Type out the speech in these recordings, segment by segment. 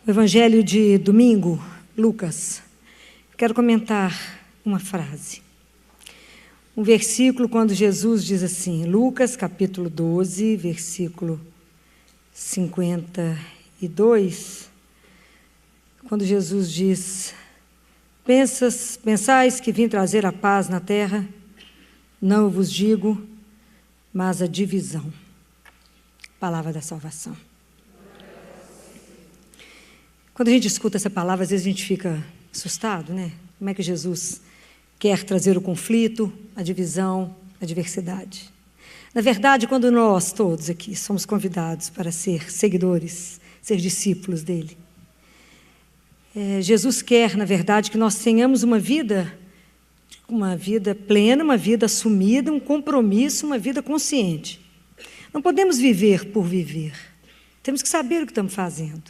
O Evangelho de domingo, Lucas. Quero comentar uma frase. Um versículo quando Jesus diz assim, Lucas capítulo 12, versículo 52, quando Jesus diz, pensais que vim trazer a paz na terra? Não eu vos digo, mas a divisão. Palavra da salvação. Quando a gente escuta essa palavra, às vezes a gente fica assustado, né? Como é que Jesus quer trazer o conflito, a divisão, a diversidade? Na verdade, quando nós todos aqui somos convidados para ser seguidores, ser discípulos dele, Jesus quer, na verdade, que nós tenhamos uma vida plena, uma vida assumida, um compromisso, uma vida consciente. Não podemos viver por viver. Temos que saber o que estamos fazendo.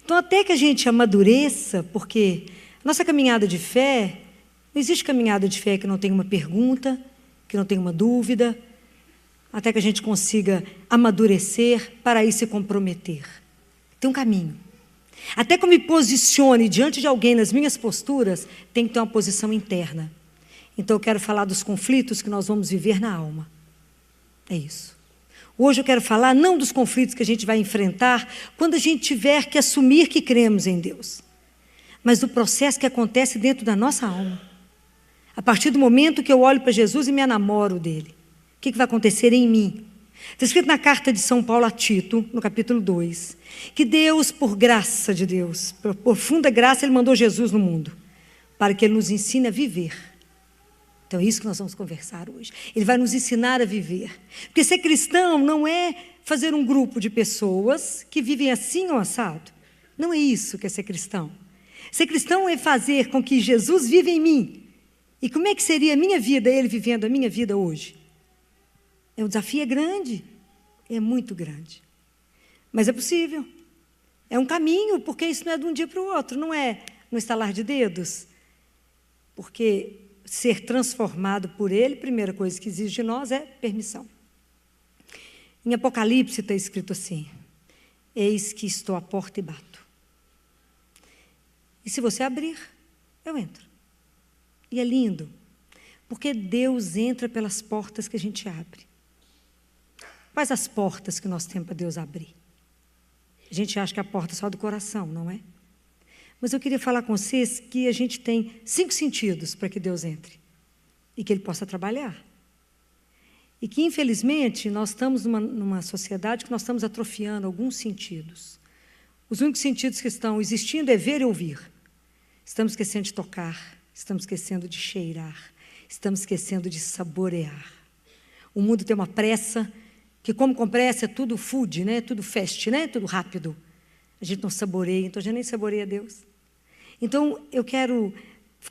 Então, até que a gente amadureça, porque nossa caminhada de fé, não existe caminhada de fé que não tenha uma pergunta, que não tenha uma dúvida, até que a gente consiga amadurecer para aí se comprometer. Tem um caminho. Até que eu me posicione diante de alguém nas minhas posturas, tem que ter uma posição interna. Então, eu quero falar dos conflitos que nós vamos viver na alma. É isso. Hoje eu quero falar não dos conflitos que a gente vai enfrentar quando a gente tiver que assumir que cremos em Deus, mas do processo que acontece dentro da nossa alma. A partir do momento que eu olho para Jesus e me enamoro dele, o que vai acontecer em mim? Está escrito na carta de São Paulo a Tito, no capítulo 2, que Deus, por graça de Deus, por profunda graça, Ele mandou Jesus no mundo, para que Ele nos ensine a viver. Então é isso que nós vamos conversar hoje. Ele vai nos ensinar a viver. Porque ser cristão não é fazer um grupo de pessoas que vivem assim ou assado. Não é isso que é ser cristão. Ser cristão é fazer com que Jesus viva em mim. E como é que seria a minha vida, Ele vivendo a minha vida hoje? O desafio é grande, é muito grande. Mas é possível. É um caminho, porque isso não é de um dia para o outro, não é no estalar de dedos. Porque ser transformado por Ele, primeira coisa que exige de nós é permissão. Em Apocalipse está escrito assim, eis que estou à porta e bato. E se você abrir, eu entro. E é lindo, porque Deus entra pelas portas que a gente abre. Quais as portas que nós temos para Deus abrir? A gente acha que a porta é só do coração, não é? Mas eu queria falar com vocês que a gente tem 5 sentidos para que Deus entre e que Ele possa trabalhar. E que, infelizmente, nós estamos numa sociedade que nós estamos atrofiando alguns sentidos. Os únicos sentidos que estão existindo é ver e ouvir. Estamos esquecendo de tocar, estamos esquecendo de cheirar, estamos esquecendo de saborear. O mundo tem uma pressa, que como com pressa é tudo food, né? Tudo fast, né? Tudo rápido. A gente não saboreia, então a gente nem saboreia Deus. Então, eu quero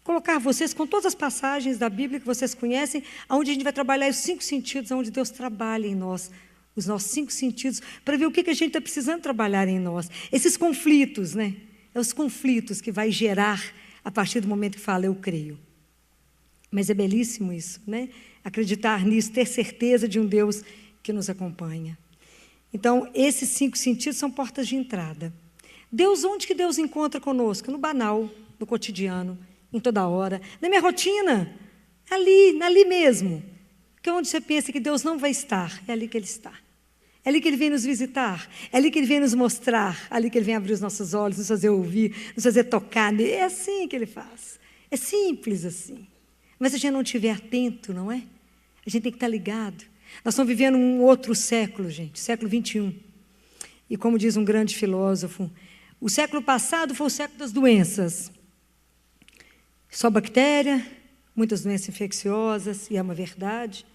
colocar vocês com todas as passagens da Bíblia que vocês conhecem, onde a gente vai trabalhar os 5 sentidos, onde Deus trabalha em nós, os nossos 5 sentidos, para ver o que a gente está precisando trabalhar em nós. Esses conflitos, né? É os conflitos que vai gerar a partir do momento que fala, eu creio. Mas é belíssimo isso, né? Acreditar nisso, ter certeza de um Deus que nos acompanha. Então, esses 5 sentidos são portas de entrada. Deus, onde que Deus encontra conosco? No banal, no cotidiano, em toda hora, na minha rotina, ali mesmo. Porque onde você pensa que Deus não vai estar, é ali que Ele está. É ali que Ele vem nos visitar, é ali que Ele vem nos mostrar, é ali que Ele vem abrir os nossos olhos, nos fazer ouvir, nos fazer tocar. É assim que Ele faz. É simples assim. Mas se a gente não estiver atento, não é? A gente tem que estar ligado. Nós estamos vivendo um outro século, gente, século 21. E como diz um grande filósofo, o século passado foi o século das doenças. Só bactéria, muitas doenças infecciosas, e é uma verdade.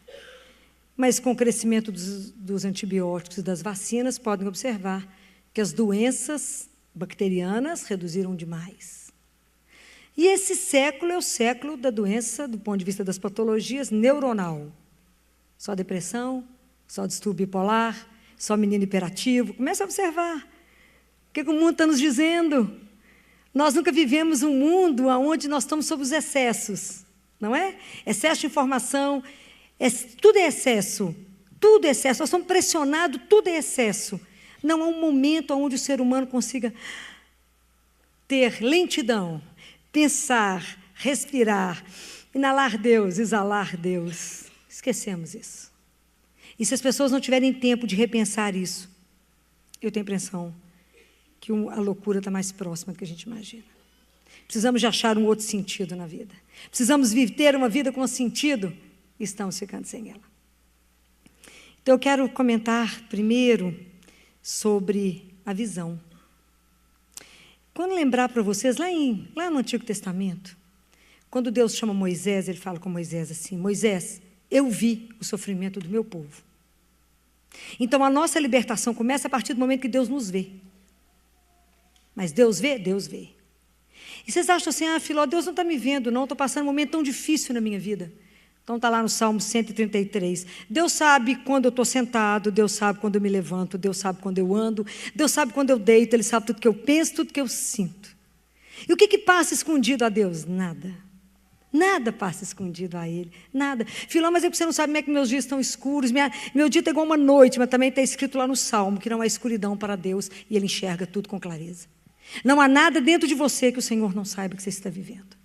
Mas com o crescimento dos antibióticos e das vacinas, podem observar que as doenças bacterianas reduziram demais. E esse século é o século da doença, do ponto de vista das patologias, neuronal. Só depressão, só distúrbio bipolar, só menino hiperativo. Comece a observar. O que o mundo está nos dizendo? Nós nunca vivemos um mundo onde nós estamos sob os excessos, não é? Excesso de informação, tudo é excesso. Tudo é excesso. Nós somos pressionados, tudo é excesso. Não há um momento onde o ser humano consiga ter lentidão, pensar, respirar, inalar Deus, exalar Deus. Esquecemos isso. E se as pessoas não tiverem tempo de repensar isso, eu tenho a impressão que a loucura está mais próxima do que a gente imagina. Precisamos de achar um outro sentido na vida. Precisamos ter uma vida com sentido e estamos ficando sem ela. Então eu quero comentar primeiro sobre a visão. Quando lembrar para vocês, lá no Antigo Testamento, quando Deus chama Moisés, ele fala com Moisés assim: Moisés, eu vi o sofrimento do meu povo. Então a nossa libertação começa a partir do momento que Deus nos vê. Mas Deus vê? Deus vê. E vocês acham assim: Filó, Deus não está me vendo, não, estou passando um momento tão difícil na minha vida. Então está lá no Salmo 133. Deus sabe quando eu estou sentado, Deus sabe quando eu me levanto, Deus sabe quando eu ando, Deus sabe quando eu deito, Ele sabe tudo que eu penso, tudo que eu sinto. E o que passa escondido a Deus? Nada. Nada passa escondido a Ele, nada. Filó, mas você não sabe como é que meus dias estão escuros, meu dia está igual uma noite, mas também está escrito lá no Salmo que não há escuridão para Deus e Ele enxerga tudo com clareza. Não há nada dentro de você que o Senhor não saiba que você está vivendo.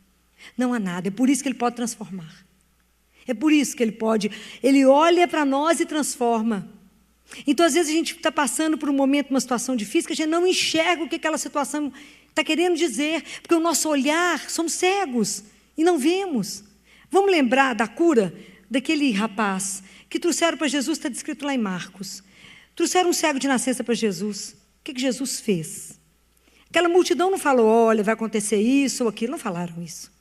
Não há nada, é por isso que Ele pode transformar. É por isso que Ele olha para nós e transforma. Então às vezes a gente está passando por um momento, uma situação difícil, que a gente não enxerga o que aquela situação está querendo dizer, porque o nosso olhar, somos cegos e não vemos. Vamos lembrar da cura daquele rapaz que trouxeram para Jesus, está descrito lá em Marcos. Trouxeram um cego de nascença para Jesus. O que Jesus fez? Aquela multidão não falou: olha, vai acontecer isso ou aquilo, não falaram isso.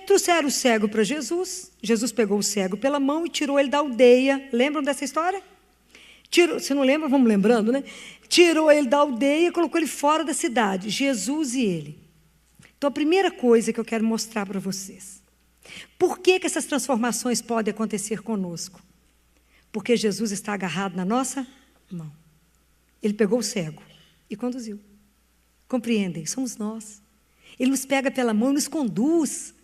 Trouxeram o cego para Jesus, Jesus pegou o cego pela mão e tirou ele da aldeia. Lembram dessa história? Se não lembram, vamos lembrando, né? Tirou ele da aldeia e colocou ele fora da cidade, Jesus e ele. Então a primeira coisa que eu quero mostrar para vocês: por que essas transformações podem acontecer conosco? Porque Jesus está agarrado na nossa mão. Ele pegou o cego e conduziu. Compreendem? Somos nós. Ele nos pega pela mão e nos conduz.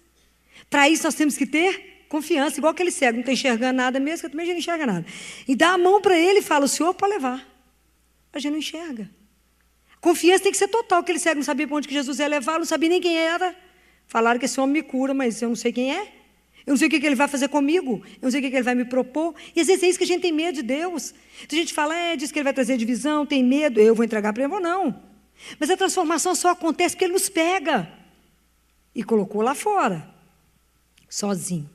Para isso nós temos que ter confiança, igual aquele cego, não está enxergando nada mesmo, que eu também já não enxerga nada. E dá a mão para ele e fala: o senhor pode levar. A gente não enxerga. Confiança tem que ser total. Aquele cego não sabia para onde que Jesus ia levar, não sabia nem quem era. Falaram que esse homem me cura, mas eu não sei quem é. Eu não sei o que ele vai fazer comigo, eu não sei o que ele vai me propor. E às vezes é isso que a gente tem medo de Deus. Então a gente fala: diz que ele vai trazer divisão, tem medo, eu vou entregar para ele. Eu vou, não. Mas a transformação só acontece porque ele nos pega. E colocou lá fora, sozinho.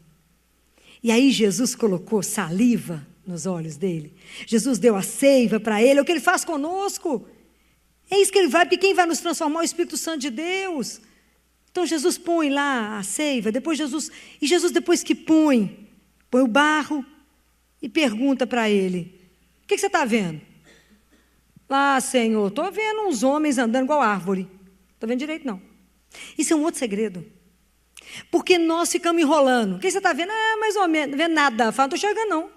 E aí Jesus colocou saliva nos olhos dele. Jesus deu a seiva para ele. É o que ele faz conosco. É isso que ele vai, porque quem vai nos transformar é o Espírito Santo de Deus. Então Jesus põe lá a seiva, Jesus depois que põe o barro e pergunta para ele: o que você está vendo? Senhor, estou vendo uns homens andando igual árvore. Estou vendo direito, não. Isso é um outro segredo. Porque nós ficamos enrolando. O que você está vendo? Mais ou menos, não vendo nada. Fala: não estou enxergando, não.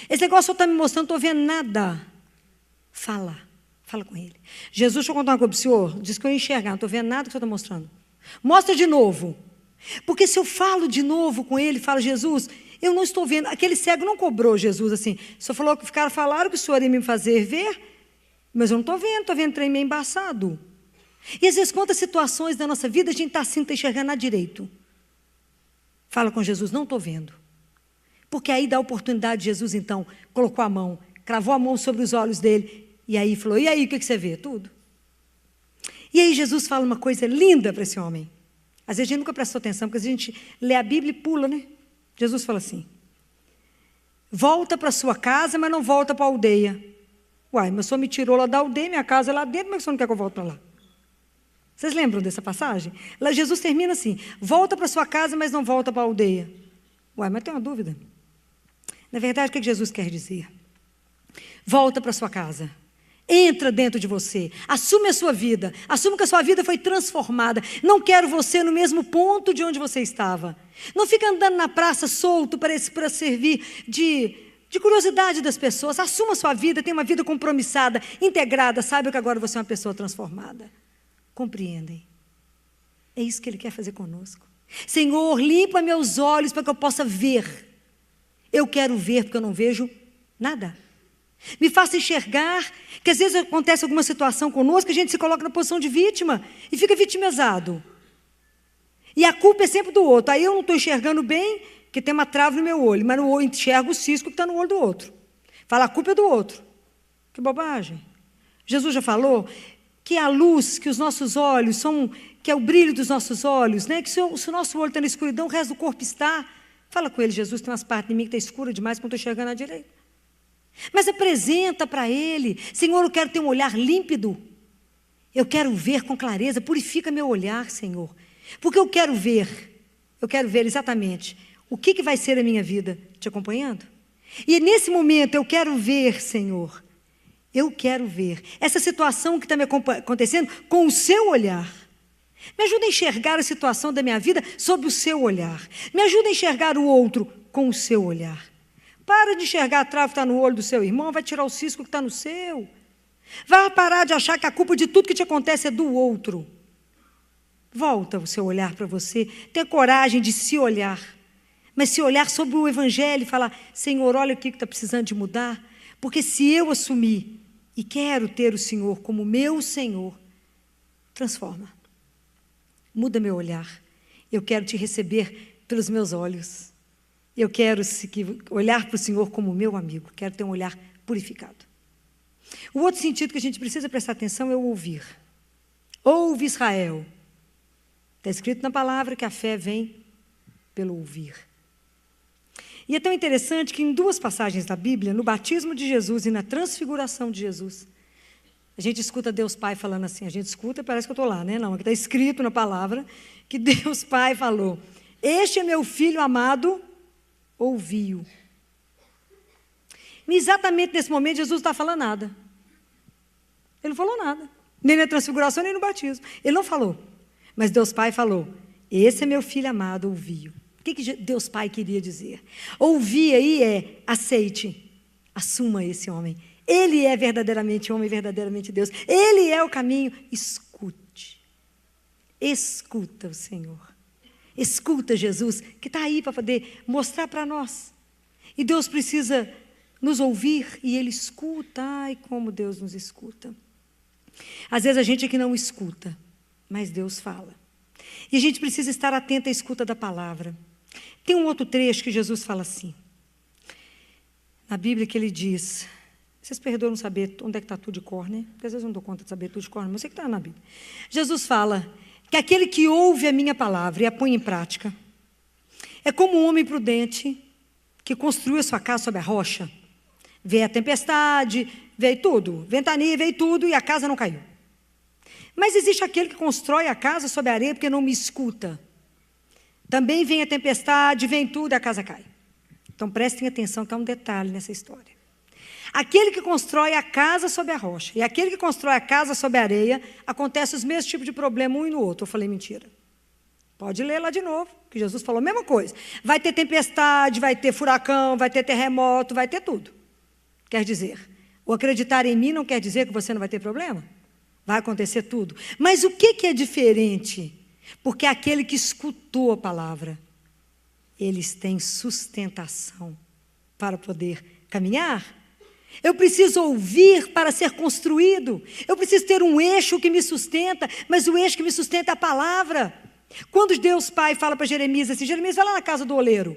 Esse negócio está me mostrando, não estou vendo nada. Fala com ele. Jesus, deixa eu contar uma coisa para o senhor. Diz que eu ia enxergar, não estou vendo nada que o senhor está mostrando. Mostra de novo. Porque se eu falo de novo com ele, falo: Jesus, eu não estou vendo. Aquele cego não cobrou Jesus assim. O senhor falou que falaram que o senhor ia me fazer ver, mas eu não estou vendo trem meio embaçado. E às vezes, quantas situações da nossa vida a gente está assim, não está enxergando nada direito. Fala com Jesus: não estou vendo. Porque aí dá a oportunidade de Jesus, então, colocou a mão, cravou a mão sobre os olhos dele, e aí falou: e aí, o que você vê? Tudo. E aí Jesus fala uma coisa linda para esse homem. Às vezes a gente nunca prestou atenção, porque a gente lê a Bíblia e pula, né? Jesus fala assim: volta para sua casa, mas não volta para a aldeia. Uai, mas o senhor me tirou lá da aldeia, minha casa é lá dentro, como é que o senhor não quer que eu volte para lá? Vocês lembram dessa passagem? Lá Jesus termina assim: volta para sua casa, mas não volta para a aldeia. Uai, mas tem uma dúvida. Na verdade, o que Jesus quer dizer? Volta para sua casa. Entra dentro de você, assume a sua vida, assume que a sua vida foi transformada. Não quero você no mesmo ponto de onde você estava. Não fica andando na praça solto para servir de curiosidade das pessoas. Assuma a sua vida, tenha uma vida compromissada, integrada. Saiba que agora você é uma pessoa transformada. Compreendem? É isso que Ele quer fazer conosco. Senhor, limpa meus olhos para que eu possa ver. Eu quero ver porque eu não vejo nada. Me faça enxergar que às vezes acontece alguma situação conosco, a gente se coloca na posição de vítima e fica vitimizado. E a culpa é sempre do outro. Aí eu não estou enxergando bem, porque tem uma trava no meu olho, mas eu enxergo o cisco que está no olho do outro. Fala, a culpa é do outro. Que bobagem. Jesus já falou que a luz, que os nossos olhos são, que é o brilho dos nossos olhos, né? Que se o nosso olho está na escuridão, o resto do corpo está. Fala com ele, Jesus, tem umas partes de mim que está escura demais, que eu não estou enxergando à direita. Mas apresenta para ele, Senhor, eu quero ter um olhar límpido. Eu quero ver com clareza, purifica meu olhar, Senhor. Porque eu quero ver exatamente o que vai ser a minha vida, te acompanhando. E nesse momento eu quero ver, Senhor, eu quero ver essa situação que está me acontecendo com o seu olhar. Me ajuda a enxergar a situação da minha vida sob o seu olhar. Me ajuda a enxergar o outro com o seu olhar. Para de enxergar a trava que está no olho do seu irmão, vai tirar o cisco que está no seu. Vai parar de achar que a culpa de tudo que te acontece é do outro. Volta o seu olhar para você, tenha coragem de se olhar. Mas se olhar sobre o Evangelho e falar, Senhor, olha o que está precisando de mudar. Porque se eu assumir e quero ter o Senhor como meu Senhor, transforma. Muda meu olhar. Eu quero te receber pelos meus olhos. Eu quero olhar para o Senhor como meu amigo. Quero ter um olhar purificado. O outro sentido que a gente precisa prestar atenção é o ouvir. Ouve, Israel. Está escrito na palavra que a fé vem pelo ouvir. E é tão interessante que em duas passagens da Bíblia, no batismo de Jesus e na transfiguração de Jesus, a gente escuta Deus Pai falando assim, a gente escuta e parece que eu estou lá, né? Não, aqui está escrito na palavra que Deus Pai falou, este é meu filho amado, ouvi-o. E exatamente nesse momento Jesus não está falando nada. Ele não falou nada, nem na transfiguração, nem no batismo. Ele não falou, mas Deus Pai falou, esse é meu filho amado, ouvi-o. O que Deus Pai queria dizer? Ouvir aí é aceite, assuma esse homem. Ele é verdadeiramente homem, verdadeiramente Deus. Ele é o caminho. Escute. Escuta o Senhor. Escuta Jesus, que está aí para poder mostrar para nós. E Deus precisa nos ouvir e Ele escuta. Ai, como Deus nos escuta. Às vezes a gente é que não escuta, mas Deus fala. E a gente precisa estar atento à escuta da palavra. Tem um outro trecho que Jesus fala assim. Na Bíblia que ele diz... Vocês perdoam saber onde é que está tudo de cor, né? Porque às vezes eu não dou conta de saber tudo de cor, mas eu sei que está na Bíblia. Jesus fala que aquele que ouve a minha palavra e a põe em prática é como um homem prudente que construiu a sua casa sobre a rocha. Veio a tempestade, veio tudo, ventania, veio tudo e a casa não caiu. Mas existe aquele que constrói a casa sobre a areia porque não me escuta. Também vem a tempestade, vem tudo e a casa cai. Então prestem atenção que há um detalhe nessa história. Aquele que constrói a casa sobre a rocha e aquele que constrói a casa sobre a areia, acontece os mesmos tipos de problema um e no outro. Eu falei mentira. Pode ler lá de novo, que Jesus falou a mesma coisa. Vai ter tempestade, vai ter furacão, vai ter terremoto, vai ter tudo. Quer dizer, o acreditar em mim não quer dizer que você não vai ter problema. Vai acontecer tudo. Mas o que é diferente? Porque aquele que escutou a palavra, eles têm sustentação para poder caminhar. Eu preciso ouvir para ser construído. Eu preciso ter um eixo que me sustenta, mas o eixo que me sustenta é a palavra. Quando Deus Pai fala para Jeremias assim, Jeremias vai lá na casa do oleiro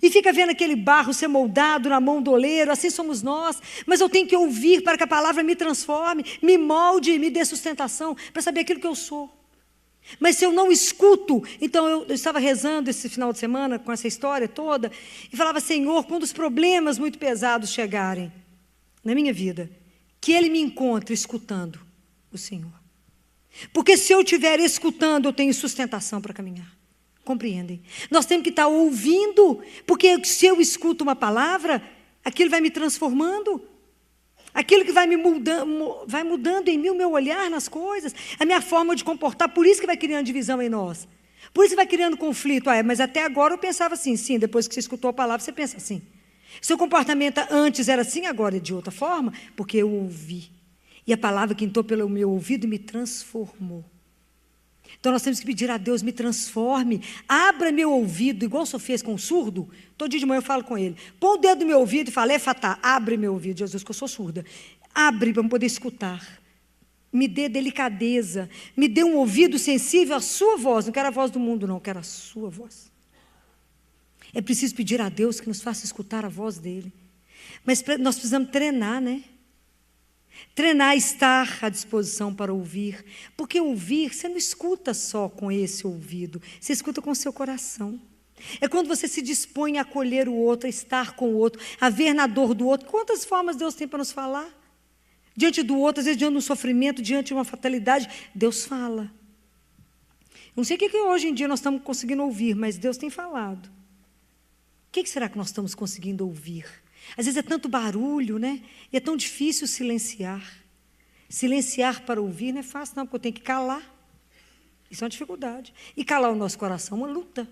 e fica vendo aquele barro ser moldado na mão do oleiro, assim somos nós, mas eu tenho que ouvir para que a palavra me transforme, me molde, me dê sustentação, para saber aquilo que eu sou. Mas se eu não escuto, então eu estava rezando esse final de semana com essa história toda, e falava, Senhor, quando os problemas muito pesados chegarem na minha vida, que Ele me encontre escutando o Senhor. Porque se eu estiver escutando, eu tenho sustentação para caminhar. Compreendem? Nós temos que estar ouvindo, porque se eu escuto uma palavra, aquilo vai me transformando. Aquilo que vai mudando em mim o meu olhar nas coisas, a minha forma de comportar, por isso que vai criando divisão em nós. Por isso que vai criando conflito. Mas até agora eu pensava assim, sim, depois que você escutou a palavra, você pensa assim. Seu comportamento antes era assim, agora é de outra forma, porque eu ouvi. E a palavra que entrou pelo meu ouvido me transformou. Então nós temos que pedir a Deus, me transforme, abra meu ouvido, igual o senhor fez com o surdo. Todo dia de manhã eu falo com ele, põe o dedo no meu ouvido e fala, Efatá, abre meu ouvido, Jesus, que eu sou surda. Abre para eu poder escutar. Me dê delicadeza, me dê um ouvido sensível à sua voz. Não quero a voz do mundo, não, quero a sua voz. É preciso pedir a Deus que nos faça escutar a voz dele. Mas nós precisamos treinar, né? Treinar, estar à disposição para ouvir. Porque ouvir, você não escuta só com esse ouvido, você escuta com o seu coração. É quando você se dispõe a acolher o outro, a estar com o outro, a ver na dor do outro. Quantas formas Deus tem para nos falar? Diante do outro, às vezes diante de um sofrimento, diante de uma fatalidade, Deus fala. Eu não sei o que hoje em dia nós estamos conseguindo ouvir, mas Deus tem falado. O que será que nós estamos conseguindo ouvir? Às vezes é tanto barulho, né? E é tão difícil silenciar. Silenciar para ouvir não é fácil, não, porque eu tenho que calar. Isso é uma dificuldade. E calar o nosso coração é uma luta.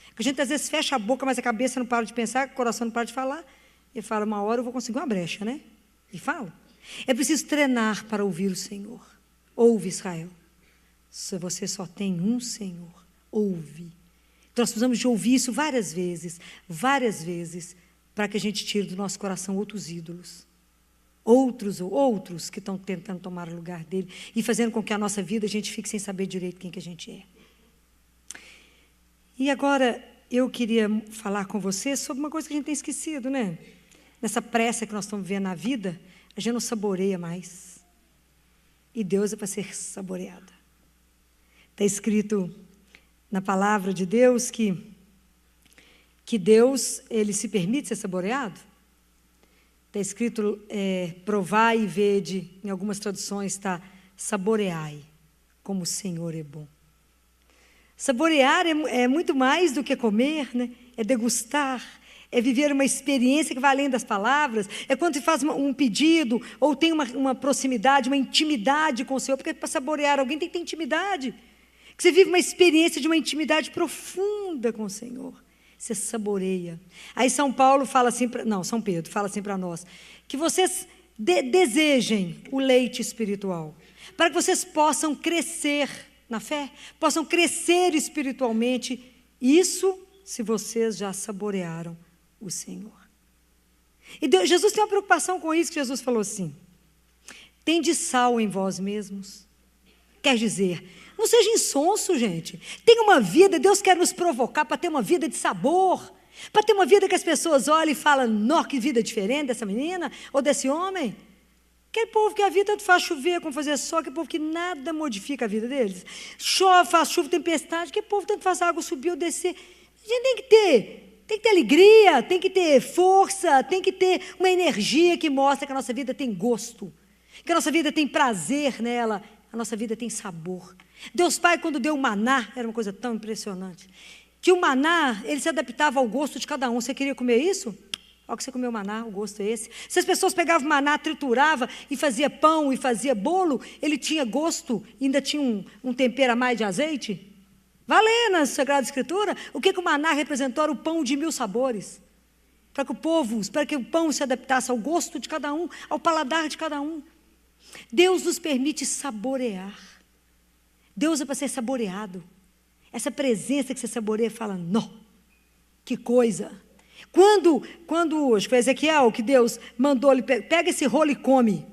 Porque a gente às vezes fecha a boca, mas a cabeça não para de pensar, o coração não para de falar. E fala, uma hora eu vou conseguir uma brecha, né? E fala. É preciso treinar para ouvir o Senhor. Ouve, Israel. Se você só tem um Senhor, ouve. Então, nós precisamos de ouvir isso várias vezes, para que a gente tire do nosso coração outros ídolos. Outros que estão tentando tomar o lugar dele e fazendo com que a nossa vida a gente fique sem saber direito quem que a gente é. E agora, eu queria falar com você sobre uma coisa que a gente tem esquecido, né? Nessa pressa que nós estamos vivendo na vida, a gente não saboreia mais. E Deus é para ser saboreado. Está escrito na palavra de Deus que Deus, ele se permite ser saboreado. Está escrito, provai e vede, em algumas traduções está, saboreai, como o Senhor é bom. Saborear é muito mais do que comer, né? É degustar, é viver uma experiência que vai além das palavras, é quando você faz um pedido, ou tem uma proximidade, uma intimidade com o Senhor, porque para saborear alguém tem que ter intimidade, que você vive uma experiência de uma intimidade profunda com o Senhor, você saboreia. Aí São Pedro fala assim para nós, que vocês desejem o leite espiritual, para que vocês possam crescer na fé, possam crescer espiritualmente, isso se vocês já saborearam o Senhor. E Jesus tem uma preocupação com isso, que Jesus falou assim, tende sal em vós mesmos, quer dizer, não seja insonso, gente, tenha uma vida, Deus quer nos provocar para ter uma vida de sabor, para ter uma vida que as pessoas olhem e falam, nó, que vida diferente dessa menina, ou desse homem. Aquele povo que a vida tanto faz chover como fazer sol, aquele povo que nada modifica a vida deles. Chove, faz chuva, tempestade, aquele povo tanto faz a água subir ou descer. A gente tem que ter alegria, tem que ter força, tem que ter uma energia que mostra que a nossa vida tem gosto, que a nossa vida tem prazer nela, a nossa vida tem sabor. Deus Pai, quando deu o maná, era uma coisa tão impressionante, que o maná, ele se adaptava ao gosto de cada um. Você queria comer isso? Olha que você comeu maná, o gosto é esse. Se as pessoas pegavam maná, triturava e fazia pão e fazia bolo, ele tinha gosto, ainda tinha um tempero a mais de azeite. Vai ler na Sagrada Escritura o que o maná representou, era o pão de 1000 sabores. Para que o pão se adaptasse ao gosto de cada um, ao paladar de cada um. Deus nos permite saborear. Deus é para ser saboreado. Essa presença que você saboreia, fala, não, que coisa. Quando acho que foi Ezequiel que Deus mandou ele, pega esse rolo e come,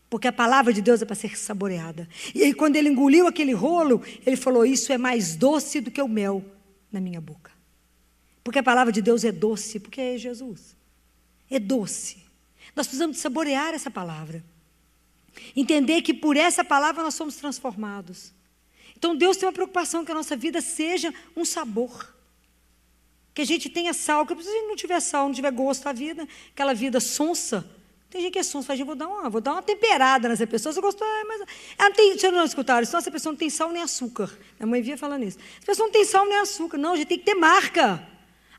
porque a palavra de Deus é para ser saboreada. E aí quando ele engoliu aquele rolo, ele falou, isso é mais doce do que o mel na minha boca. Porque a palavra de Deus é doce, porque é Jesus. É doce. Nós precisamos saborear essa palavra. Entender que por essa palavra nós somos transformados. Então Deus tem uma preocupação que a nossa vida seja um sabor. Que a gente tenha sal, que se a gente não tiver sal, não tiver gosto à vida, aquela vida sonsa, tem gente que é sonsa, fala, vou dar uma temperada nessa pessoa, você gostou, mas ela não tem, vocês não escutaram, senão essa pessoa não tem sal nem açúcar. Minha mãe via falando isso. Essa pessoa não tem sal nem açúcar, não, a gente tem que ter marca.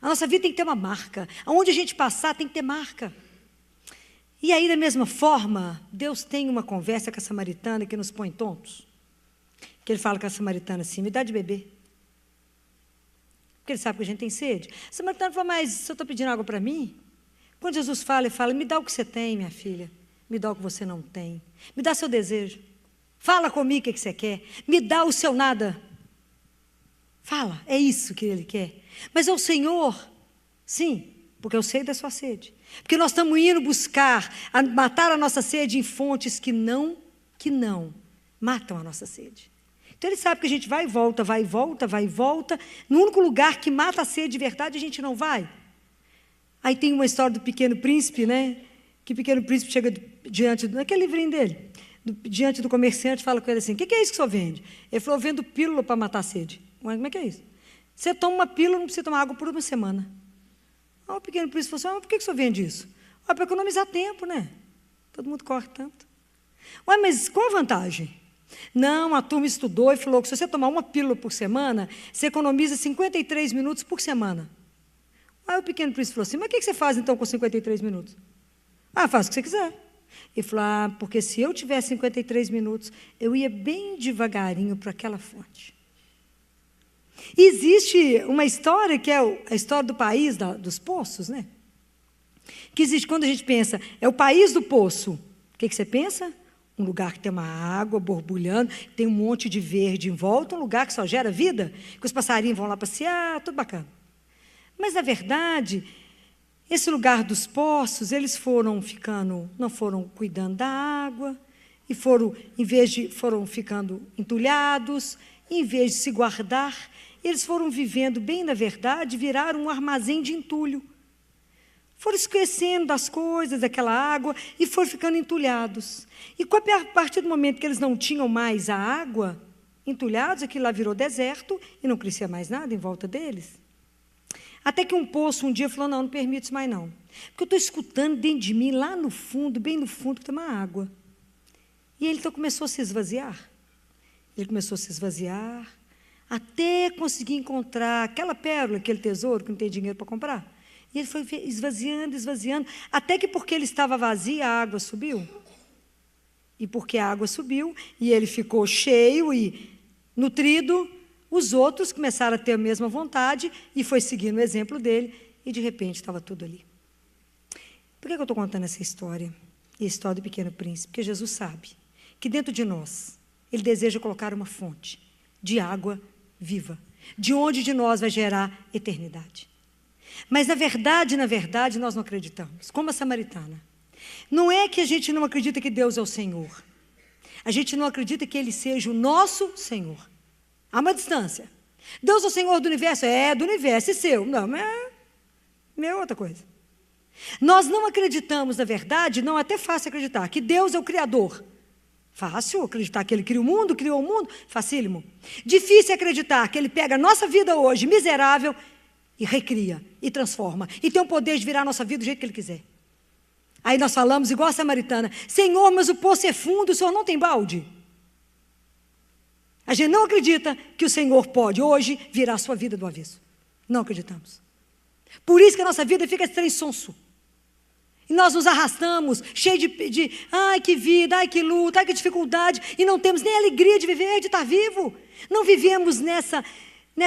A nossa vida tem que ter uma marca. Aonde a gente passar tem que ter marca. E aí, da mesma forma, Deus tem uma conversa com a samaritana que nos põe tontos. Que ele fala com a samaritana assim, me dá de beber. Porque ele sabe que a gente tem sede. O samaritano fala, mas se eu estou pedindo água para mim? Quando Jesus fala, ele fala, me dá o que você tem, minha filha. Me dá o que você não tem. Me dá seu desejo. Fala comigo o que você quer. Me dá o seu nada. Fala, é isso que Ele quer. Mas é o Senhor, sim, porque eu sei da sua sede. Porque nós estamos indo buscar, matar a nossa sede em fontes que não matam a nossa sede. Então Ele sabe que a gente vai e volta, vai e volta, vai e volta. No único lugar que mata a sede de verdade, a gente não vai. Aí tem uma história do Pequeno Príncipe, né? Que o Pequeno Príncipe chega diante, naquele livrinho dele, diante do comerciante, fala com ele assim: o que é isso que o senhor vende? Ele falou: eu vendo pílula para matar a sede. Mas como é que é isso? Você toma uma pílula, não precisa tomar água por uma semana. O Pequeno Príncipe falou assim: mas por que o senhor vende isso? Para economizar tempo, né? Todo mundo corre tanto. Mas qual a vantagem? Não, a turma estudou e falou que se você tomar uma pílula por semana, você economiza 53 minutos por semana. Aí o Pequeno Príncipe falou assim: mas o que você faz então com 53 minutos? Faz o que você quiser. Ele falou: porque se eu tivesse 53 minutos, eu ia bem devagarinho para aquela fonte. Existe uma história que é a história do país dos poços, né? Que existe quando a gente pensa, é o país do poço. O que você pensa? Um lugar que tem uma água borbulhando, tem um monte de verde em volta, um lugar que só gera vida, que os passarinhos vão lá passear, tudo bacana. Mas, na verdade, esse lugar dos poços, eles não foram cuidando da água, e foram ficando entulhados, e em vez de se guardar, eles foram vivendo bem, na verdade, viraram um armazém de entulho. Foram esquecendo das coisas, daquela água, e foram ficando entulhados. E a partir do momento que eles não tinham mais a água, entulhados, aquilo lá virou deserto, e não crescia mais nada em volta deles. Até que um poço um dia falou: não permito isso mais não. Porque eu estou escutando dentro de mim, lá no fundo, bem no fundo, que tem uma água. E ele então começou a se esvaziar. Ele começou a se esvaziar, até conseguir encontrar aquela pérola, aquele tesouro que não tem dinheiro para comprar. E ele foi esvaziando, esvaziando, até que porque ele estava vazio, a água subiu. E porque a água subiu, e ele ficou cheio e nutrido, os outros começaram a ter a mesma vontade, e foi seguindo o exemplo dele, e de repente estava tudo ali. Por que eu estou contando essa história? E a história do Pequeno Príncipe? Porque Jesus sabe que dentro de nós, Ele deseja colocar uma fonte de água viva, de onde de nós vai gerar eternidade. Mas, na verdade, nós não acreditamos, como a samaritana. Não é que a gente não acredita que Deus é o Senhor. A gente não acredita que Ele seja o nosso Senhor. Há uma distância. Deus é o Senhor do universo? É, do universo, e seu? Não, mas é outra coisa. Nós não acreditamos, na verdade, não é até fácil acreditar, que Deus é o Criador. Fácil acreditar que Ele criou o mundo, facílimo. Difícil acreditar que Ele pega a nossa vida hoje, miserável, e recria, e transforma, e tem o poder de virar a nossa vida do jeito que Ele quiser. Aí nós falamos, igual a samaritana: Senhor, mas o poço é fundo, o Senhor não tem balde. A gente não acredita que o Senhor pode hoje virar a sua vida do avesso. Não acreditamos. Por isso que a nossa vida fica trem sonso. E nós nos arrastamos, cheio de ai que vida, ai que luta, ai que dificuldade, e não temos nem alegria de viver, de estar vivo. Não vivemos nessa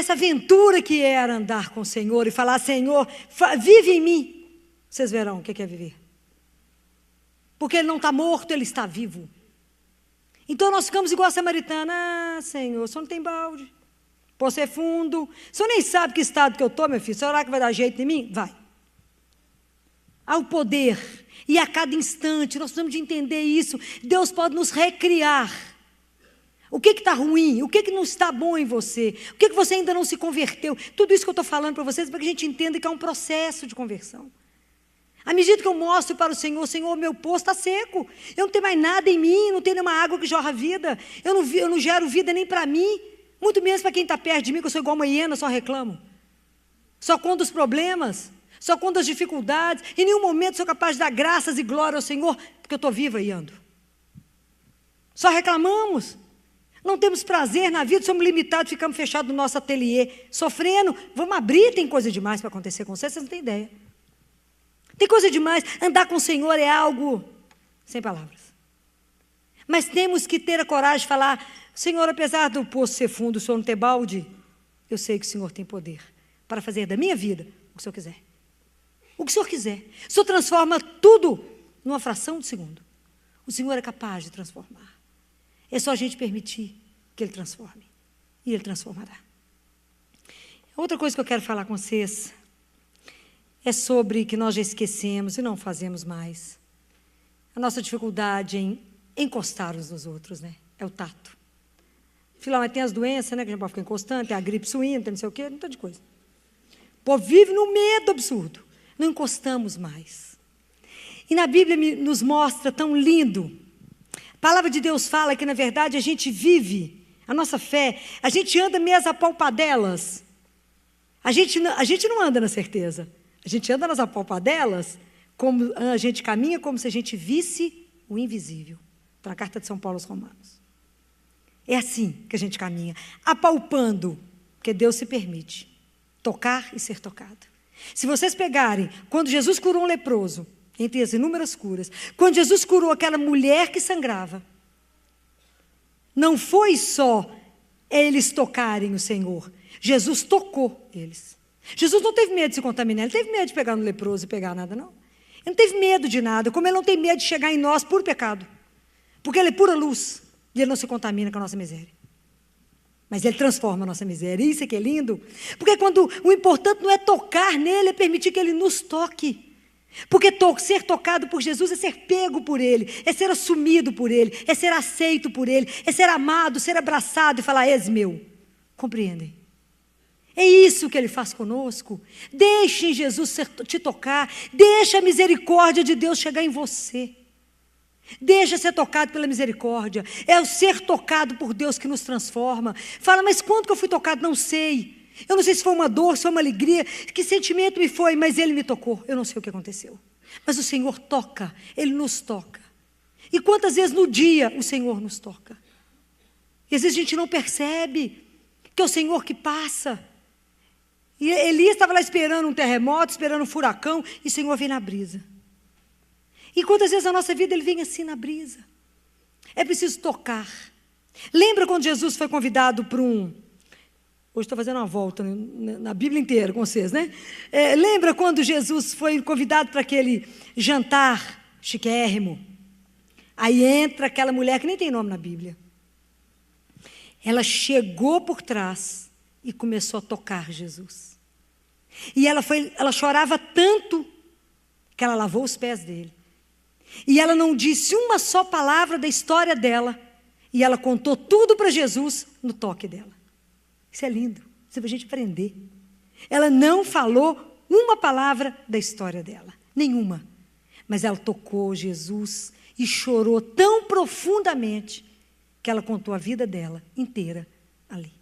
aventura que era andar com o Senhor e falar: Senhor, vive em mim. Vocês verão o que é viver. Porque Ele não está morto, Ele está vivo. Então nós ficamos igual a samaritana: Senhor, o Senhor não tem balde, poço é fundo, o Senhor nem sabe que estado que eu estou, meu filho. Se orar que vai dar jeito em mim? Vai. Há o poder, e a cada instante nós precisamos de entender isso. Deus pode nos recriar. O que está ruim? O que não está bom em você? O que você ainda não se converteu? Tudo isso que eu estou falando para vocês, para que a gente entenda que é um processo de conversão. À medida que eu mostro para o Senhor: Senhor, meu poço está seco, eu não tenho mais nada em mim, não tenho nenhuma água que jorra vida, eu não gero vida nem para mim, muito menos para quem está perto de mim, que eu sou igual uma hiena, só reclamo, só conto os problemas, só conto as dificuldades. Em nenhum momento sou capaz de dar graças e glória ao Senhor, porque eu estou viva e ando. Só reclamamos, não temos prazer na vida, somos limitados, ficamos fechados no nosso ateliê, sofrendo. Vamos abrir, tem coisa demais para acontecer com vocês não têm ideia. Tem coisa demais. Andar com o Senhor é algo sem palavras. Mas temos que ter a coragem de falar: Senhor, apesar do poço ser fundo, o Senhor não ter balde, eu sei que o Senhor tem poder para fazer da minha vida o que o Senhor quiser. O que o Senhor quiser. O Senhor transforma tudo numa fração de segundo. O Senhor é capaz de transformar. É só a gente permitir que Ele transforme. E Ele transformará. Outra coisa que eu quero falar com vocês é sobre que nós já esquecemos e não fazemos mais. A nossa dificuldade em encostar uns nos outros, né? É o tato. Afinal, tem as doenças, né? Que a gente pode ficar encostando, tem a gripe suína, tem não sei o quê, um tanto de coisa. O povo vive no medo absurdo. Não encostamos mais. E na Bíblia nos mostra tão lindo. A palavra de Deus fala que, na verdade, a gente vive a nossa fé, a gente anda meio às apalpadelas. A gente não anda na certeza. A gente anda nas apalpadelas, como a gente caminha como se a gente visse o invisível. Está na carta de São Paulo aos Romanos. É assim que a gente caminha, apalpando, porque Deus se permite tocar e ser tocado. Se vocês pegarem, quando Jesus curou um leproso, entre as inúmeras curas, quando Jesus curou aquela mulher que sangrava, não foi só eles tocarem o Senhor, Jesus tocou eles. Jesus não teve medo de se contaminar, ele não teve medo de pegar no leproso e pegar nada, não. Ele não teve medo de nada, como ele não tem medo de chegar em nós por pecado, porque ele é pura luz e ele não se contamina com a nossa miséria. Mas ele transforma a nossa miséria, e isso é que é lindo, porque quando o importante não é tocar nele, é permitir que ele nos toque. Porque ser tocado por Jesus é ser pego por Ele, é ser assumido por Ele, é ser aceito por Ele, é ser amado, ser abraçado e falar, és meu. Compreendem? É isso que Ele faz conosco. Deixe Jesus te tocar, deixe a misericórdia de Deus chegar em você. Deixa ser tocado pela misericórdia. É o ser tocado por Deus que nos transforma. Fala, mas quando que eu fui tocado? Não sei. Eu não sei se foi uma dor, se foi uma alegria, que sentimento me foi, mas Ele me tocou. Eu não sei o que aconteceu. Mas o Senhor toca, Ele nos toca. E quantas vezes no dia o Senhor nos toca? E às vezes a gente não percebe que é o Senhor que passa. E Elias estava lá esperando um terremoto, esperando um furacão, e o Senhor vem na brisa. E quantas vezes na nossa vida Ele vem assim na brisa? É preciso tocar. Lembra quando Jesus foi convidado para Hoje estou fazendo uma volta na Bíblia inteira com vocês, né? Lembra quando Jesus foi convidado para aquele jantar chiquérrimo? Aí entra aquela mulher que nem tem nome na Bíblia. Ela chegou por trás e começou a tocar Jesus. E ela chorava tanto que ela lavou os pés dele. E ela não disse uma só palavra da história dela. E ela contou tudo para Jesus no toque dela. Isso é lindo, isso é para a gente aprender. Ela não falou uma palavra da história dela, nenhuma. Mas ela tocou Jesus e chorou tão profundamente que ela contou a vida dela inteira ali.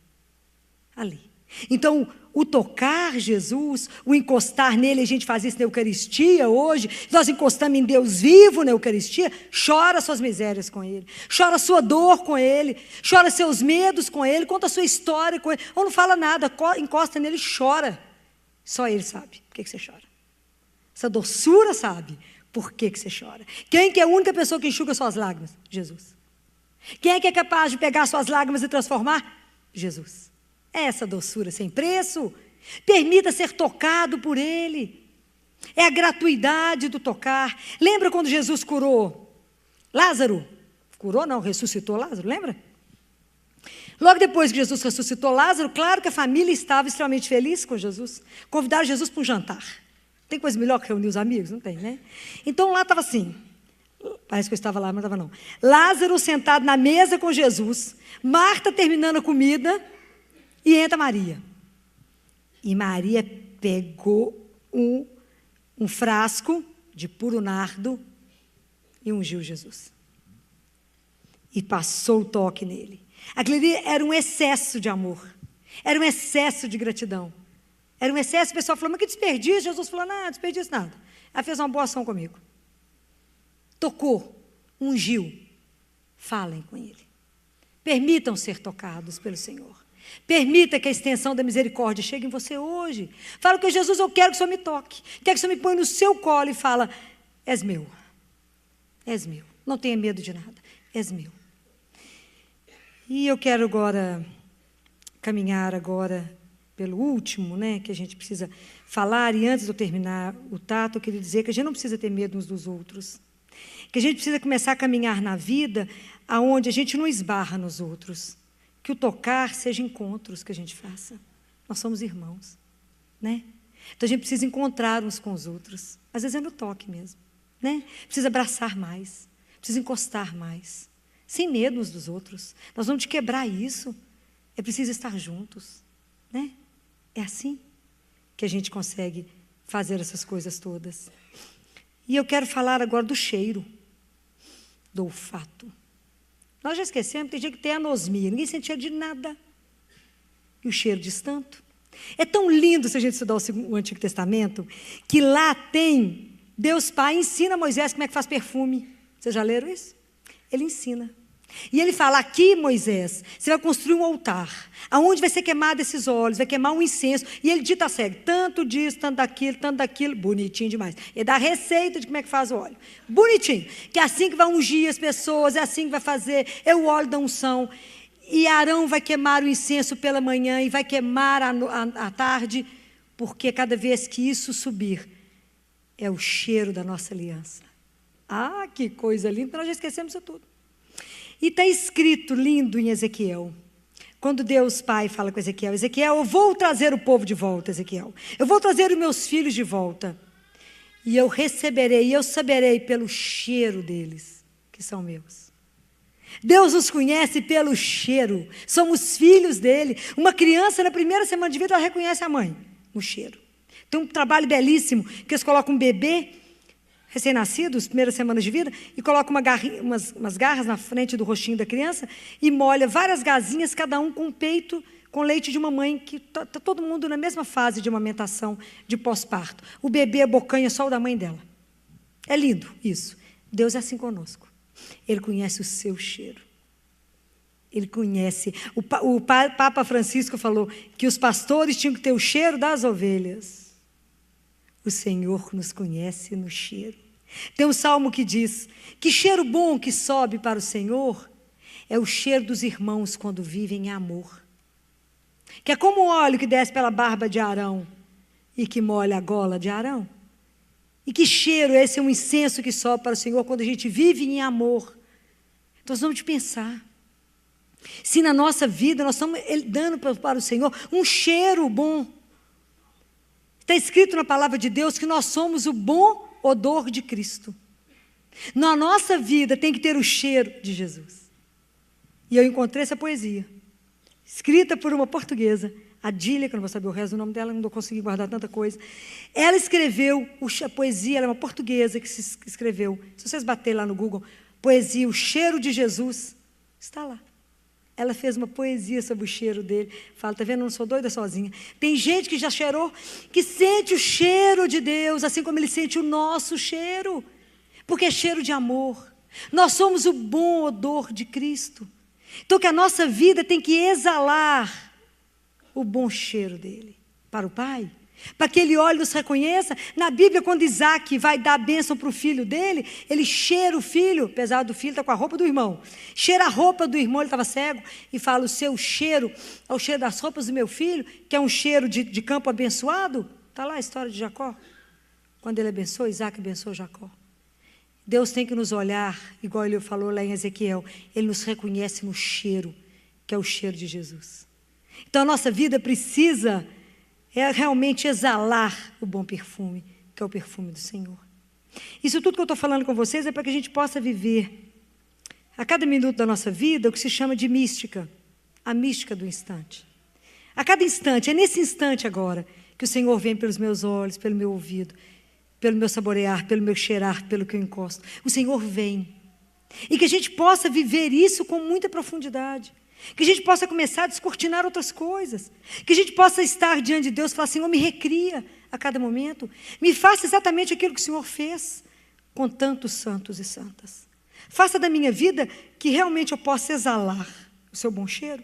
Ali. Então, o tocar Jesus, o encostar nele, a gente faz isso na Eucaristia hoje, nós encostamos em Deus vivo na Eucaristia, chora suas misérias com Ele, chora sua dor com Ele, chora seus medos com Ele, conta a sua história com Ele, ou não fala nada, encosta nele e chora. Só Ele sabe por que você chora. Essa doçura sabe por que você chora. Quem que é a única pessoa que enxuga suas lágrimas? Jesus. Quem é que é capaz de pegar suas lágrimas e transformar? Jesus. É essa doçura sem preço. Permita ser tocado por Ele. É a gratuidade do tocar. Lembra quando Jesus curou Lázaro? Curou não, ressuscitou Lázaro, lembra? Logo depois que Jesus ressuscitou Lázaro, claro que a família estava extremamente feliz com Jesus. Convidaram Jesus para um jantar. Tem coisa melhor que reunir os amigos? Não tem, né? Então lá estava assim. Parece que eu estava lá, mas não estava não. Lázaro sentado na mesa com Jesus. Marta terminando a comida. E entra Maria. E Maria pegou um frasco de puro nardo e ungiu Jesus. E passou o toque nele. Aquilo ali era um excesso de amor. Era um excesso de gratidão. Era um excesso, o pessoal falou, mas que desperdício. Jesus falou, não, desperdício nada. Ela fez uma boa ação comigo. Tocou, ungiu. Falem com Ele. Permitam ser tocados pelo Senhor. Permita que a extensão da misericórdia chegue em você hoje. Fala com Jesus, eu quero que o Senhor me toque. Quero que o Senhor me ponha no seu colo e fala, és meu. És meu. Não tenha medo de nada. És meu. E eu quero agora caminhar agora pelo último, né, que a gente precisa falar. E antes de eu terminar o tato, eu queria dizer que a gente não precisa ter medo uns dos outros. Que a gente precisa começar a caminhar na vida aonde a gente não esbarra nos outros. Que o tocar seja encontros que a gente faça. Nós somos irmãos, né? Então a gente precisa encontrar uns com os outros. Às vezes é no toque mesmo, né? Precisa abraçar mais, precisa encostar mais, sem medo uns dos outros. Nós vamos quebrar isso. É preciso estar juntos, né? É assim que a gente consegue fazer essas coisas todas. E eu quero falar agora do cheiro, do olfato. Nós já esquecemos, tem gente que tem anosmia, ninguém sentia de nada. E o cheiro diz tanto. É tão lindo se a gente estudar o Antigo Testamento, que lá tem, Deus Pai ensina a Moisés como é que faz perfume. Vocês já leram isso? Ele ensina. E ele fala, aqui Moisés, você vai construir um altar, aonde vai ser queimado esses óleos, vai queimar um incenso, e ele dita a segue, tanto disso, tanto daquilo, bonitinho demais. Ele dá a receita de como é que faz o óleo, bonitinho, que é assim que vai ungir as pessoas, é assim que vai fazer, é o óleo da unção, e Arão vai queimar o incenso pela manhã, e vai queimar à tarde, porque cada vez que isso subir, é o cheiro da nossa aliança. Ah, que coisa linda, nós já esquecemos isso tudo. E está escrito lindo em Ezequiel, quando Deus Pai fala com Ezequiel, Ezequiel, eu vou trazer o povo de volta, Ezequiel, eu vou trazer os meus filhos de volta, e eu receberei, e eu saberei pelo cheiro deles, que são meus. Deus nos conhece pelo cheiro, somos filhos dele. Uma criança na primeira semana de vida, ela reconhece a mãe, no cheiro. Tem um trabalho belíssimo, que eles colocam um bebê, recém-nascido, as primeiras semanas de vida, e coloca umas garras na frente do rostinho da criança e molha várias gazinhas, cada um com um peito, com leite de uma mãe, que está todo mundo na mesma fase de amamentação, de pós-parto. O bebê abocanha só o da mãe dela. É lindo isso. Deus é assim conosco. Ele conhece o seu cheiro. Ele conhece. O Papa Francisco falou que os pastores tinham que ter o cheiro das ovelhas. O Senhor nos conhece no cheiro. Tem um salmo que diz, que cheiro bom que sobe para o Senhor é o cheiro dos irmãos quando vivem em amor. Que é como o óleo que desce pela barba de Arão e que molha a gola de Arão. E que cheiro, esse é um incenso que sobe para o Senhor quando a gente vive em amor. Então nós vamos pensar. Se na nossa vida nós estamos dando para o Senhor um cheiro bom. Está escrito na palavra de Deus que nós somos o bom odor de Cristo. Na nossa vida tem que ter o cheiro de Jesus. E eu encontrei essa poesia, escrita por uma portuguesa, Adília, que eu não vou saber o resto do nome dela, não vou conseguir guardar tanta coisa. Ela escreveu a poesia, ela é uma portuguesa que se escreveu. Se vocês baterem lá no Google, poesia, o cheiro de Jesus, está lá. Ela fez uma poesia sobre o cheiro dele. Fala, está vendo, eu não sou doida sozinha. Tem gente que já cheirou, que sente o cheiro de Deus, assim como ele sente o nosso cheiro. Porque é cheiro de amor. Nós somos o bom odor de Cristo. Então que a nossa vida tem que exalar o bom cheiro dele para o Pai. Para que ele olhe e nos reconheça. Na Bíblia, quando Isaac vai dar a bênção para o filho dele, ele cheira o filho, apesar do filho estar com a roupa do irmão, cheira a roupa do irmão, ele estava cego, e fala, o seu cheiro é o cheiro das roupas do meu filho, que é um cheiro de campo abençoado. Está lá a história de Jacó, quando ele abençoou, Isaac abençoou Jacó. Deus tem que nos olhar, igual ele falou lá em Ezequiel, ele nos reconhece no cheiro, que é o cheiro de Jesus. Então a nossa vida precisa realmente exalar o bom perfume, que é o perfume do Senhor. Isso tudo que eu estou falando com vocês é para que a gente possa viver, a cada minuto da nossa vida, o que se chama de mística, a mística do instante. A cada instante, é nesse instante agora, que o Senhor vem pelos meus olhos, pelo meu ouvido, pelo meu saborear, pelo meu cheirar, pelo que eu encosto. O Senhor vem. E que a gente possa viver isso com muita profundidade. Que a gente possa começar a descortinar outras coisas. Que a gente possa estar diante de Deus e falar, Senhor, me recria a cada momento. Me faça exatamente aquilo que o Senhor fez com tantos santos e santas. Faça da minha vida que realmente eu possa exalar o seu bom cheiro.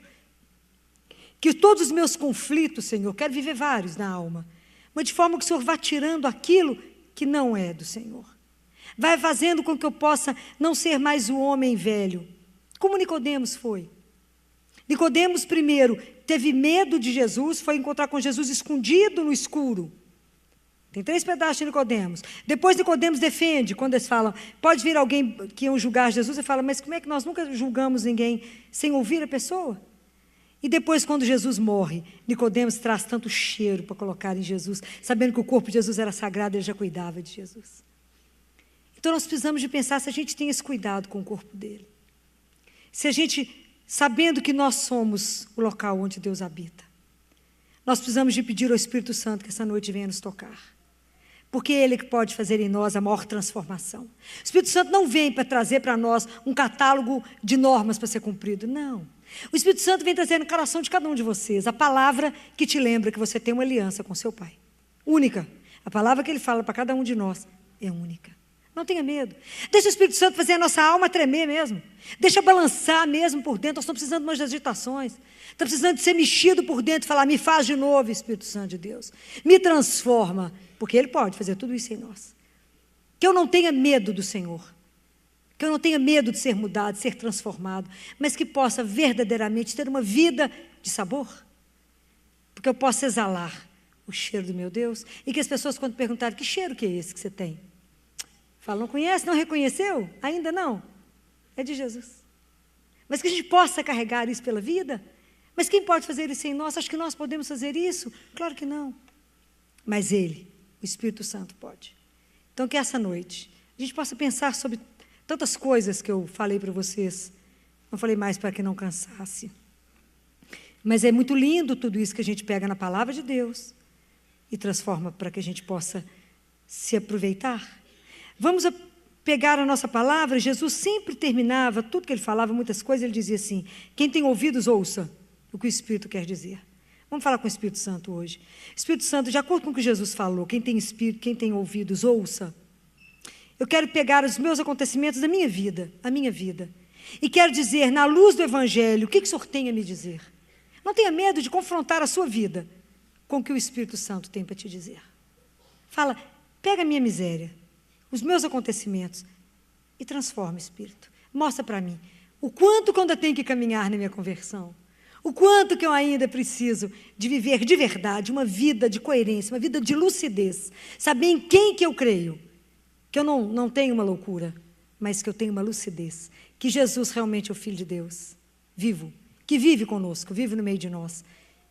Que todos os meus conflitos, Senhor, quero viver vários na alma, mas de forma que o Senhor vá tirando aquilo que não é do Senhor. Vai fazendo com que eu possa não ser mais o homem velho. Como Nicodemos foi. Nicodemos primeiro teve medo de Jesus, foi encontrar com Jesus escondido no escuro. Tem 3 pedaços de Nicodemos. Depois Nicodemos defende, quando eles falam, pode vir alguém que iam julgar Jesus, e fala, mas como é que nós nunca julgamos ninguém sem ouvir a pessoa? E depois, quando Jesus morre, Nicodemos traz tanto cheiro para colocar em Jesus, sabendo que o corpo de Jesus era sagrado, ele já cuidava de Jesus. Então nós precisamos de pensar se a gente tem esse cuidado com o corpo dele. Se a gente, sabendo que nós somos o local onde Deus habita, nós precisamos de pedir ao Espírito Santo que essa noite venha nos tocar. Porque é Ele que pode fazer em nós a maior transformação. O Espírito Santo não vem para trazer para nós um catálogo de normas para ser cumprido, não. O Espírito Santo vem trazer no coração de cada um de vocês a palavra que te lembra que você tem uma aliança com seu Pai. Única. A palavra que Ele fala para cada um de nós é única. Não tenha medo. Deixa o Espírito Santo fazer a nossa alma tremer mesmo. Deixa balançar mesmo por dentro. Nós estamos precisando de umas agitações. Estamos precisando de ser mexido por dentro e falar, me faz de novo, Espírito Santo de Deus. Me transforma. Porque Ele pode fazer tudo isso em nós. Que eu não tenha medo do Senhor. Que eu não tenha medo de ser mudado, de ser transformado. Mas que possa verdadeiramente ter uma vida de sabor. Porque eu possa exalar o cheiro do meu Deus. E que as pessoas, quando perguntarem, que cheiro que é esse que você tem? Falam, não conhece, não reconheceu? Ainda não. É de Jesus. Mas que a gente possa carregar isso pela vida. Mas quem pode fazer isso em nós? Acho que nós podemos fazer isso? Claro que não. Mas Ele, o Espírito Santo, pode. Então que essa noite a gente possa pensar sobre tantas coisas que eu falei para vocês. Não falei mais para que não cansasse. Mas é muito lindo tudo isso que a gente pega na palavra de Deus e transforma para que a gente possa se aproveitar. Vamos pegar a nossa palavra. Jesus sempre terminava, tudo que Ele falava, muitas coisas, Ele dizia assim, quem tem ouvidos, ouça o que o Espírito quer dizer. Vamos falar com o Espírito Santo hoje. Espírito Santo, de acordo com o que Jesus falou, quem tem espírito, quem tem ouvidos, ouça. Eu quero pegar os meus acontecimentos da minha vida, a minha vida, e quero dizer, na luz do Evangelho, o que o Senhor tem a me dizer. Não tenha medo de confrontar a sua vida com o que o Espírito Santo tem para te dizer. Fala, pega a minha miséria, os meus acontecimentos, e transforma, Espírito. Mostra para mim o quanto que eu ainda tenho que caminhar na minha conversão, o quanto que eu ainda preciso de viver de verdade, uma vida de coerência, uma vida de lucidez, saber em quem que eu creio, que eu não tenho uma loucura, mas que eu tenho uma lucidez, que Jesus realmente é o Filho de Deus, vivo, que vive conosco, vive no meio de nós,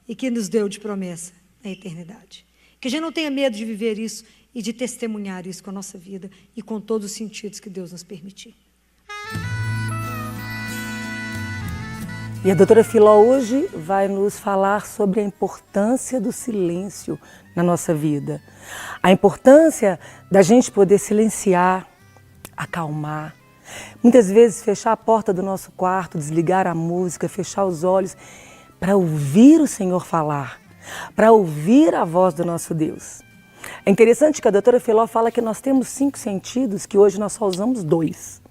e que nos deu de promessa a eternidade. Que a gente não tenha medo de viver isso e de testemunhar isso com a nossa vida e com todos os sentidos que Deus nos permitir. E a doutora Filó hoje vai nos falar sobre a importância do silêncio na nossa vida. A importância da gente poder silenciar, acalmar. Muitas vezes fechar a porta do nosso quarto, desligar a música, fechar os olhos para ouvir o Senhor falar, para ouvir a voz do nosso Deus. É interessante que a doutora Filó fala que nós temos 5 sentidos, que hoje nós só usamos 2.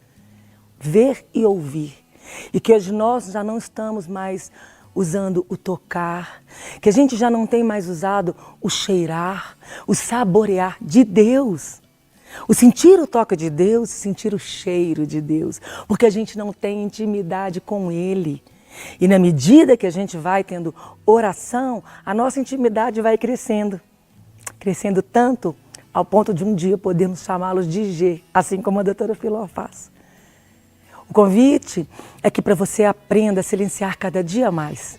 Ver e ouvir. E que hoje nós já não estamos mais usando o tocar, que a gente já não tem mais usado o cheirar, o saborear de Deus. O sentir o toque de Deus, sentir o cheiro de Deus, porque a gente não tem intimidade com Ele. E na medida que a gente vai tendo oração, a nossa intimidade vai crescendo. Crescendo tanto ao ponto de um dia podermos chamá-los de G, assim como a doutora Filó faz. O convite é que para você aprenda a silenciar cada dia mais.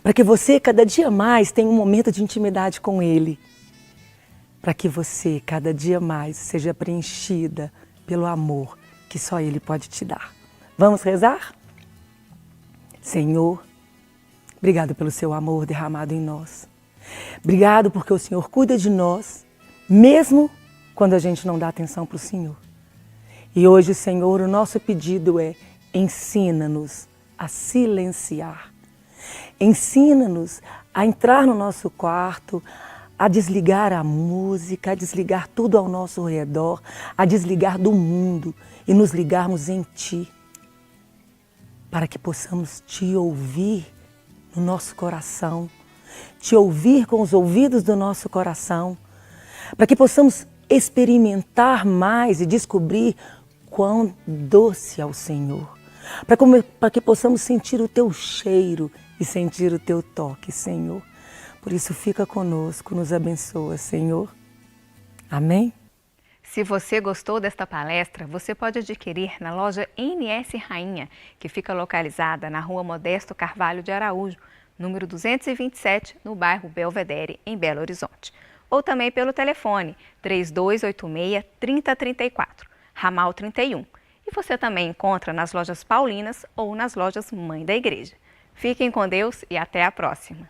Para que você cada dia mais tenha um momento de intimidade com Ele. Para que você cada dia mais seja preenchida pelo amor que só Ele pode te dar. Vamos rezar? Senhor, obrigado pelo seu amor derramado em nós. Obrigado porque o Senhor cuida de nós, mesmo quando a gente não dá atenção para o Senhor. E hoje, Senhor, o nosso pedido é: ensina-nos a silenciar. Ensina-nos a entrar no nosso quarto, a desligar a música, a desligar tudo ao nosso redor, a desligar do mundo e nos ligarmos em Ti, para que possamos Te ouvir no nosso coração, Te ouvir com os ouvidos do nosso coração, para que possamos experimentar mais e descobrir quão doce é o Senhor, para que possamos sentir o Teu cheiro e sentir o Teu toque, Senhor. Por isso fica conosco, nos abençoa, Senhor. Amém? Se você gostou desta palestra, você pode adquirir na loja NS Rainha, que fica localizada na Rua Modesto Carvalho de Araújo, número 227, no bairro Belvedere, em Belo Horizonte. Ou também pelo telefone 3286-3034, ramal 31. E você também encontra nas lojas Paulinas ou nas lojas Mãe da Igreja. Fiquem com Deus e até a próxima!